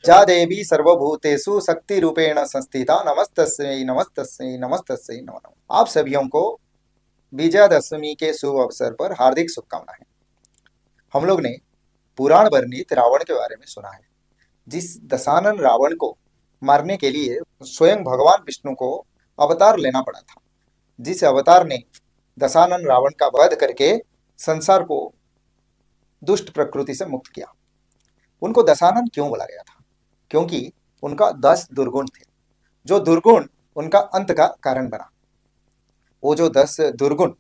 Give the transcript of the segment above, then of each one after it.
जा देवी सर्वभूतेषु शक्ति रूपेण संस्थिता नमस्तस्यै नमस्तस्यै नमस्तस्यै नमो नमः। आप सभी को विजयादशमी के शुभ अवसर पर हार्दिक शुभकामनाएं। हम लोग ने पुराण वर्णित रावण के बारे में सुना है, जिस दशानन रावण को मारने के लिए स्वयं भगवान विष्णु को अवतार लेना पड़ा था, जिस अवतार ने दशानन रावण का वध करके संसार को दुष्ट प्रकृति से मुक्त किया। उनको दशानन क्यों बोला गया था? क्योंकि उनका 10 दुर्गुण थे, जो दुर्गुण उनका अंत का कारण बना। वो जो 10 दुर्गुण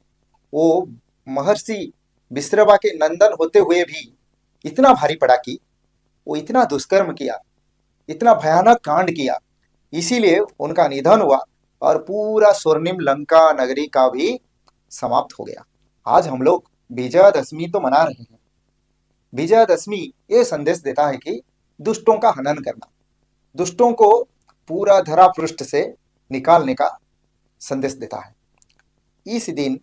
वो महर्षि विश्रवा के नंदन होते हुए भी इतना भारी पड़ा कि वो इतना दुष्कर्म किया, इतना भयानक कांड किया, इसीलिए उनका निधन हुआ और पूरा स्वर्णिम लंका नगरी का भी समाप्त हो गया। आज हम लोग विजयादशमी तो मना रहे हैं। विजयादशमी ये संदेश देता है कि दुष्टों का हनन करना, दुष्टों को पूरा धरा पृष्ठ से निकालने का संदेश देता है। इस दिन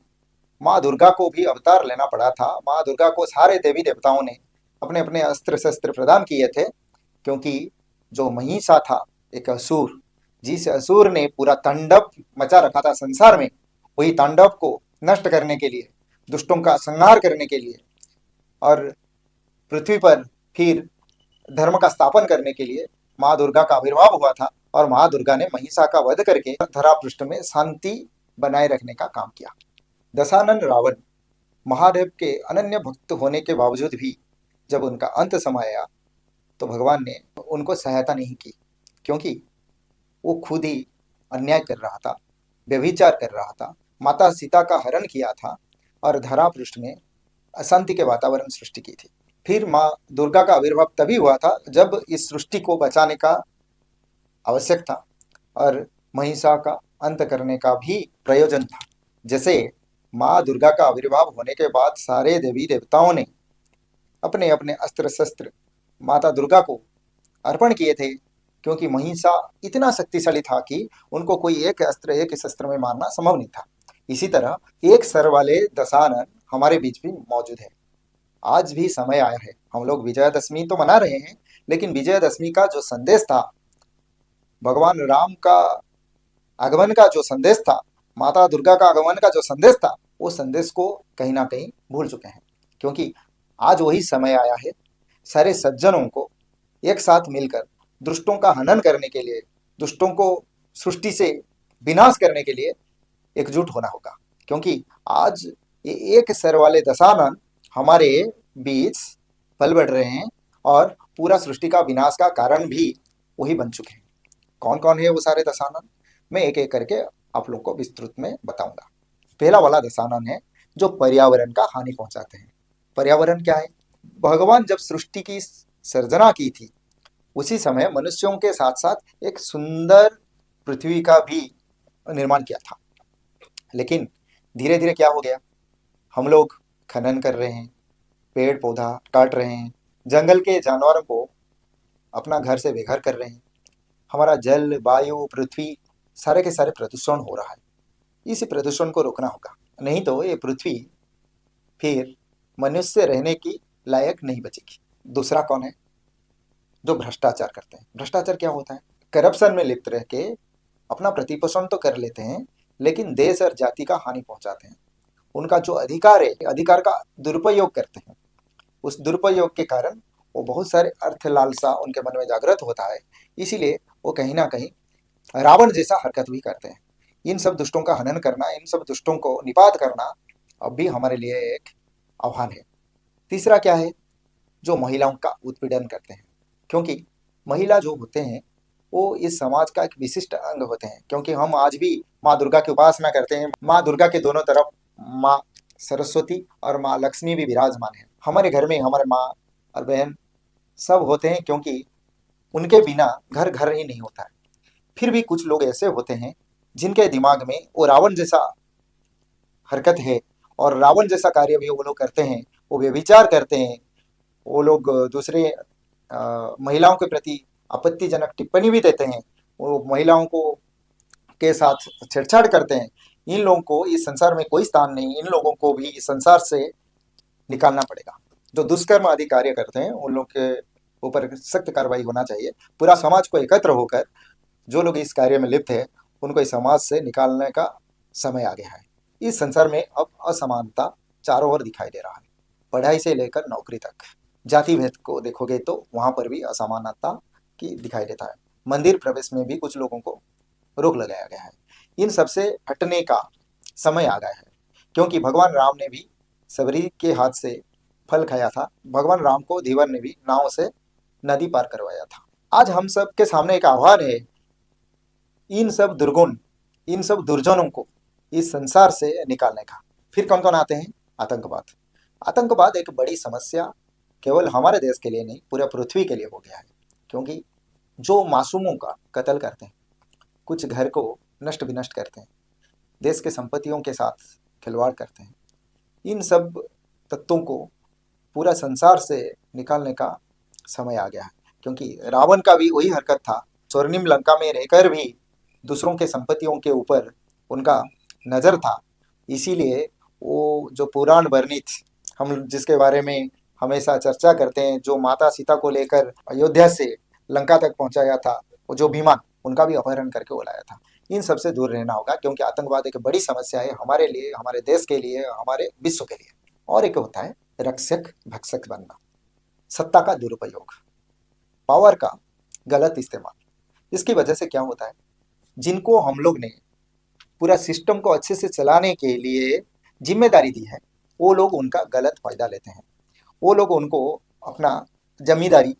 माँ दुर्गा को भी अवतार लेना पड़ा था। माँ दुर्गा को सारे देवी देवताओं ने अपने अपने अस्त्र शस्त्र प्रदान किए थे, क्योंकि जो महिषा था, एक असुर, जिस असुर ने पूरा तांडव मचा रखा था संसार में, वही तांडव को नष्ट करने के लिए, दुष्टों का संहार करने के लिए और पृथ्वी पर फिर धर्म का स्थापन करने के लिए माँ दुर्गा का आविर्भाव हुआ था। और माँ दुर्गा ने महिषा का वध करके धरा पृष्ठ में शांति बनाए रखने का काम किया। दशानन रावण महादेव के अनन्य भक्त होने के बावजूद भी जब उनका अंत समय आया तो भगवान ने उनको सहायता नहीं की, क्योंकि वो खुद ही अन्याय कर रहा था, व्यभिचार कर रहा था, माता सीता का हरण किया था और धरा पृष्ठ में अशांति के वातावरण सृष्टि की थी। फिर माँ दुर्गा का आविर्भाव तभी हुआ था जब इस सृष्टि को बचाने का आवश्यक था और महिषा का अंत करने का भी प्रयोजन था। जैसे माँ दुर्गा का आविर्भाव होने के बाद सारे देवी देवताओं ने अपने अपने अस्त्र शस्त्र माता दुर्गा को अर्पण किए थे, क्योंकि महिषा इतना शक्तिशाली था कि उनको कोई एक अस्त्र एक शस्त्र में मारना संभव नहीं था। इसी तरह एक सर वाले दशानन हमारे बीच भी मौजूद है। आज भी समय आया है। हम लोग विजयादशमी तो मना रहे हैं, लेकिन विजयादशमी का जो संदेश था, भगवान राम का आगमन का जो संदेश था, माता दुर्गा का आगमन का जो संदेश था, वो संदेश को कहीं ना कहीं भूल चुके हैं। क्योंकि आज वही समय आया है सारे सज्जनों को एक साथ मिलकर दुष्टों का हनन करने के लिए, दुष्टों को सृष्टि से विनाश करने के लिए एकजुट होना होगा। क्योंकि आज ये एक सर वाले दशानन हमारे बीच पल बढ़ रहे हैं और पूरा सृष्टि का विनाश का कारण भी वही बन चुके हैं। कौन कौन है वो सारे दशानन, मैं एक एक करके आप लोग को विस्तृत में बताऊंगा। पहला वाला दशानन है जो पर्यावरण का हानि पहुंचाते हैं। पर्यावरण क्या है? भगवान जब सृष्टि की सर्जना की थी, उसी समय मनुष्यों के साथ साथ एक सुंदर पृथ्वी का भी निर्माण किया था। लेकिन धीरे धीरे क्या हो गया, हम लोग खनन कर रहे हैं, पेड़ पौधा काट रहे हैं, जंगल के जानवरों को अपना घर से बेघर कर रहे हैं, हमारा जल वायु पृथ्वी सारे के सारे प्रदूषण हो रहा है। इस प्रदूषण को रोकना होगा, नहीं तो ये पृथ्वी फिर मनुष्य रहने की लायक नहीं बचेगी। दूसरा कौन है? जो भ्रष्टाचार करते हैं। भ्रष्टाचार क्या होता है? करप्शन में लिप्त रह के अपना प्रतिपोषण तो कर लेते हैं, लेकिन देश और जाति का हानि पहुंचाते हैं। उनका जो अधिकार है, अधिकार का दुरुपयोग करते हैं। उस दुरुपयोग के कारण वो बहुत सारे अर्थ लालसा उनके मन में जागृत होता है, इसीलिए वो कहीं ना कहीं रावण जैसा हरकत भी करते हैं। इन सब दुष्टों का हनन करना, इन सब दुष्टों को निपात करना अब भी हमारे लिए एक आह्वान है। तीसरा क्या है? जो महिलाओं का उत्पीड़न करते हैं। क्योंकि महिला जो होते हैं वो इस समाज का एक विशिष्ट अंग होते हैं। क्योंकि हम आज भी माँ दुर्गा की उपासना करते हैं। माँ दुर्गा के दोनों तरफ माँ सरस्वती और माँ लक्ष्मी भी विराजमान है। हमारे घर में हमारे माँ और बहन सब होते हैं, क्योंकि उनके बिना घर घर ही नहीं होता है। फिर भी कुछ लोग ऐसे होते हैं जिनके दिमाग में वो रावण जैसा हरकत है और रावण जैसा कार्य भी वो लोग करते हैं। वो व्यभिचार करते हैं, वो लोग दूसरे महिलाओं के प्रति आपत्तिजनक टिप्पणी भी देते हैं, वो महिलाओं को के साथ छेड़छाड़ करते हैं। इन लोगों को इस संसार में कोई स्थान नहीं। इन लोगों को भी इस संसार से निकालना पड़ेगा। जो दुष्कर्म आदि कार्य करते हैं ऊपर सख्त कार्रवाई होना चाहिए। पूरा समाज को एकत्र होकर जो लोग इस कार्य में लिप्त है उनको इस समाज से निकालने का समय आ गया है। इस संसार में अब असमानता चारों ओर दिखाई दे रहा है, पढ़ाई से लेकर नौकरी तक। जाति भेद को देखोगे तो वहां पर भी असमानता की दिखाई देता है। मंदिर प्रवेश में भी कुछ लोगों को रोक लगाया गया है। इन सबसे हटने का समय आ गया है, क्योंकि भगवान राम ने भी सबरी के हाथ से फल खाया था। भगवान राम को धीवर ने भी नाव से नदी पार करवाया था। आज हम सब के सामने एक आह्वान है, इन सब दुर्गुण, इन सब दुर्जनों को इस संसार से निकालने का। फिर कौन कौन आते हैं? आतंकवाद। आतंकवाद एक बड़ी समस्या केवल हमारे देश के लिए नहीं, पूरे पृथ्वी के लिए हो गया है, क्योंकि जो मासूमों का कत्ल करते हैं, कुछ घर को नष्ट विनष्ट करते हैं, देश के संपत्तियों के साथ खिलवाड़ करते हैं, इन सब तत्वों को पूरा संसार से निकालने का समय आ गया है। क्योंकि रावण का भी वही हरकत था, स्वर्णिम लंका में रहकर भी दूसरों के संपत्तियों के ऊपर उनका नजर था। इसीलिए वो जो पुराण वर्णित, हम जिसके बारे में हमेशा चर्चा करते हैं, जो माता सीता को लेकर अयोध्या से लंका तक पहुंचाया था, वो जो विमान, उनका भी अपहरण करके वो लाया था। इन सबसे दूर रहना होगा, क्योंकि आतंकवाद एक बड़ी समस्या है हमारे लिए, हमारे देश के लिए, हमारे विश्व के लिए। और एक होता है रक्षक भक्षक बनना, सत्ता का दुरुपयोग, पावर का गलत इस्तेमाल। इसकी वजह से क्या होता है, जिनको हम लोग ने पूरा सिस्टम को अच्छे से चलाने के लिए जिम्मेदारी दी है, वो लोग उनका गलत फायदा लेते हैं। वो लोग उनको अपना जमींदारी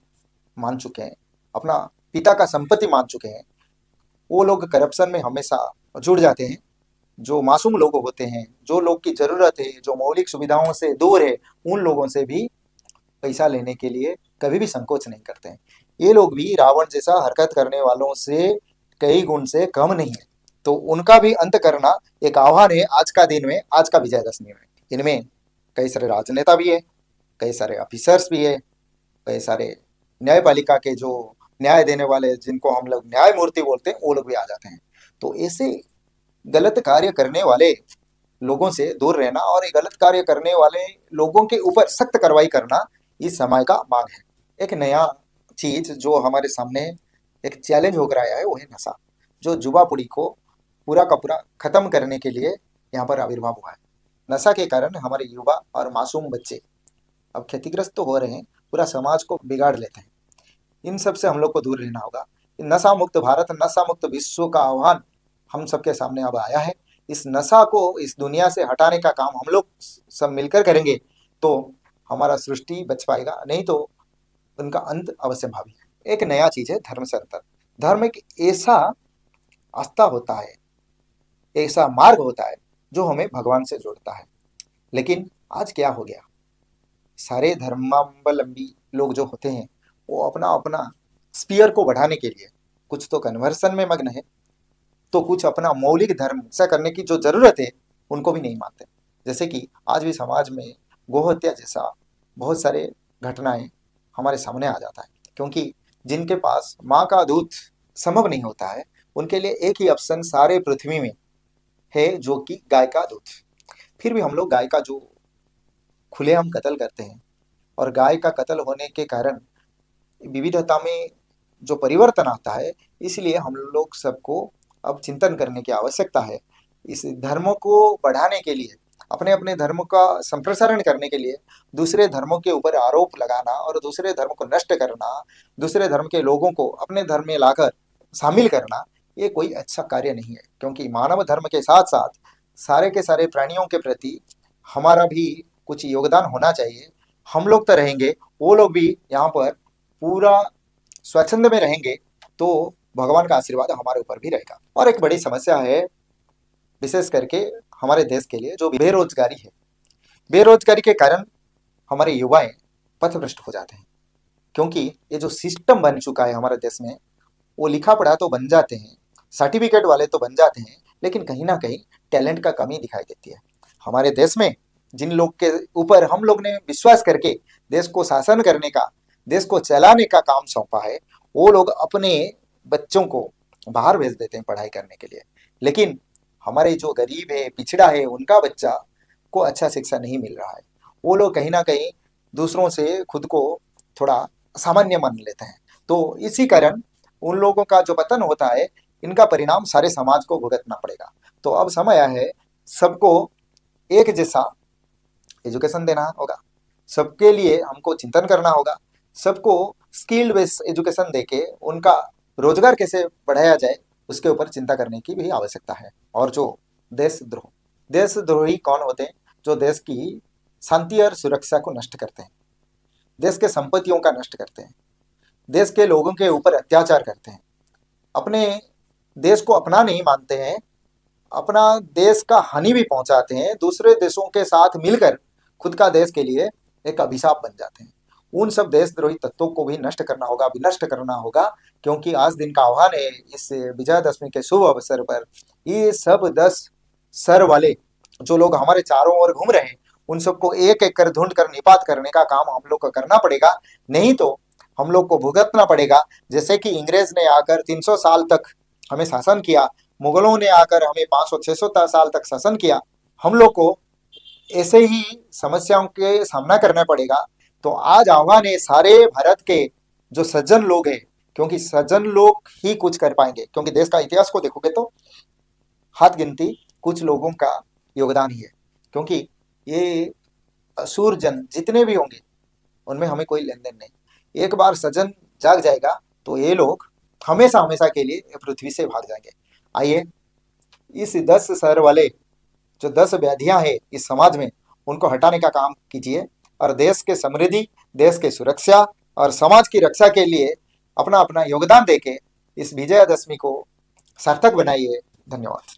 मान चुके हैं, अपना पिता का संपत्ति मान चुके हैं। वो लोग करप्शन में हमेशा जुड़ जाते हैं। जो मासूम लोग होते हैं, जो लोग की जरूरत है, जो मौलिक सुविधाओं से दूर है, उन लोगों से भी पैसा लेने के लिए कभी भी संकोच नहीं करते हैं। ये लोग भी रावण जैसा हरकत करने वालों से कई गुण से कम नहीं है। तो उनका भी अंत करना एक आह्वान है आज का दिन में, आज का विजयदशमी में। इनमें कई सारे राजनेता भी है, कई सारे ऑफिसर्स भी है, कई सारे न्यायपालिका के जो न्याय देने वाले, जिनको हम लोग न्यायमूर्ति बोलते हैं, वो लोग भी आ जाते हैं। तो ऐसे गलत कार्य करने वाले लोगों से दूर रहना और गलत कार्य करने वाले लोगों के ऊपर सख्त कार्रवाई करना इस समय का मांग है। एक नया चीज जो हमारे सामने एक चैलेंज होकर आया है, वो है नशा, जो युवा पीढ़ी को पूरा का पूरा खत्म करने के लिए यहाँ पर आविर्भाव हुआ है। नशा के कारण हमारे युवा और मासूम बच्चे अब क्षतिग्रस्त तो हो रहे हैं, पूरा समाज को बिगाड़ लेते हैं। इन सब से हम लोग को दूर रहना होगा। नशा मुक्त भारत, नशा मुक्त विश्व का आह्वान हम सबके सामने अब आया है। इस नशा को इस दुनिया से हटाने का काम हम लोग सब मिलकर करेंगे तो हमारा सृष्टि बच पाएगा, नहीं तो उनका अंत अवश्य भावी है। एक नया चीज है धर्म संतर। धर्म एक ऐसा आस्था होता है, ऐसा मार्ग होता है जो हमें भगवान से जोड़ता है। लेकिन आज क्या हो गया, सारे धर्मावलंबी लोग जो होते हैं वो अपना अपना स्पीयर को बढ़ाने के लिए कुछ तो कन्वर्सन में मग्न है, तो कुछ अपना मौलिक धर्म ऐसा करने की जो जरूरत है उनको भी नहीं मानते। जैसे कि आज भी समाज में गोहत्या जैसा बहुत सारे घटनाएं हमारे सामने आ जाता है, क्योंकि जिनके पास माँ का दूध संभव नहीं होता है, उनके लिए एक ही ऑप्शन सारे पृथ्वी में है, जो कि गाय का दूध। फिर भी हम लोग गाय का जो खुलेआम कत्ल करते हैं, और गाय का कत्ल होने के कारण विविधता में जो परिवर्तन आता है, इसलिए हम लोग सबको अब चिंतन करने की आवश्यकता है। इस धर्मों को बढ़ाने के लिए, अपने अपने धर्म का संप्रसारण करने के लिए दूसरे धर्मों के ऊपर आरोप लगाना और दूसरे धर्म को नष्ट करना, दूसरे धर्म के लोगों को अपने धर्म में लाकर शामिल करना, ये कोई अच्छा कार्य नहीं है। क्योंकि मानव धर्म के साथ साथ सारे के सारे प्राणियों के प्रति हमारा भी कुछ योगदान होना चाहिए। हम लोग तो रहेंगे, वो लोग भी यहाँ पर पूरा स्वच्छंद में रहेंगे तो भगवान का आशीर्वाद हमारे ऊपर भी रहेगा। और एक बड़ी समस्या है विशेष करके हमारे देश के लिए, जो बेरोजगारी है। बेरोजगारी के कारण हमारे युवाएं पथभ्रष्ट हो जाते हैं, क्योंकि ये जो सिस्टम बन चुका है हमारे देश में, वो लिखा पढ़ा तो बन जाते हैं, सर्टिफिकेट वाले तो बन जाते हैं, लेकिन कहीं ना कहीं टैलेंट का कमी दिखाई देती है। हमारे देश में जिन लोग के ऊपर हम लोग ने विश्वास करके देश को शासन करने का, देश को चलाने का काम सौंपा है, वो लोग अपने बच्चों को बाहर भेज देते हैं पढ़ाई करने के लिए। लेकिन हमारे जो गरीब है, पिछड़ा है, उनका बच्चा को अच्छा शिक्षा नहीं मिल रहा है। वो लोग कहीं ना कहीं दूसरों से खुद को थोड़ा सामान्य मान लेते हैं। तो इसी कारण उन लोगों का जो पतन होता है, इनका परिणाम सारे समाज को भुगतना पड़ेगा। तो अब समय आया है सबको एक जैसा एजुकेशन देना होगा, सबके लिए हमको चिंतन करना होगा, सबको स्किल्ड बेस्ड एजुकेशन देके उनका रोजगार कैसे बढ़ाया जाए उसके ऊपर चिंता करने की भी आवश्यकता है। और जो देशद्रोही कौन होते हैं? जो देश की शांति और सुरक्षा को नष्ट करते हैं, देश के संपत्तियों का नष्ट करते हैं, देश के लोगों के ऊपर अत्याचार करते हैं, अपने देश को अपना नहीं मानते हैं, अपना देश का हानि भी पहुंचाते हैं, दूसरे देशों के साथ मिलकर खुद का देश के लिए एक अभिशाप बन जाते हैं। उन सब देशद्रोही तत्वों को भी नष्ट करना होगा, विनष्ट करना होगा, क्योंकि आज दिन का आह्वान है इस विजयादशमी के शुभ अवसर पर ये सब 10 सर वाले जो लोग हमारे चारों ओर घूम रहे हैं, उन सबको एक एक कर ढूंढ कर निपात करने का काम हम लोग को करना पड़ेगा। नहीं तो हम लोग को भुगतना पड़ेगा। जैसे कि इंग्रेज ने आकर 300 साल तक हमें शासन किया, मुगलों ने आकर हमें 500-600 साल तक शासन किया, हम लोग को ऐसे ही समस्याओं के सामना करना पड़ेगा। तो आज आह्वान है सारे भारत के जो सज्जन लोग हैं, क्योंकि सज्जन लोग ही कुछ कर पाएंगे, क्योंकि देश का इतिहास को देखोगे तो हाथ गिनती कुछ लोगों का योगदान ही है, क्योंकि ये असुर जन जितने भी होंगे उनमें हमें कोई लेन देन नहीं। एक बार सज्जन जाग जाएगा तो ये लोग हमेशा हमेशा के लिए पृथ्वी से भाग जाएंगे। आइए इस 10 सर वाले जो 10 व्याधियां हैं इस समाज में, उनको हटाने का काम कीजिए और देश के समृद्धि, देश के सुरक्षा और समाज की रक्षा के लिए अपना अपना योगदान देके इस विजयादशमी को सार्थक बनाइए। धन्यवाद।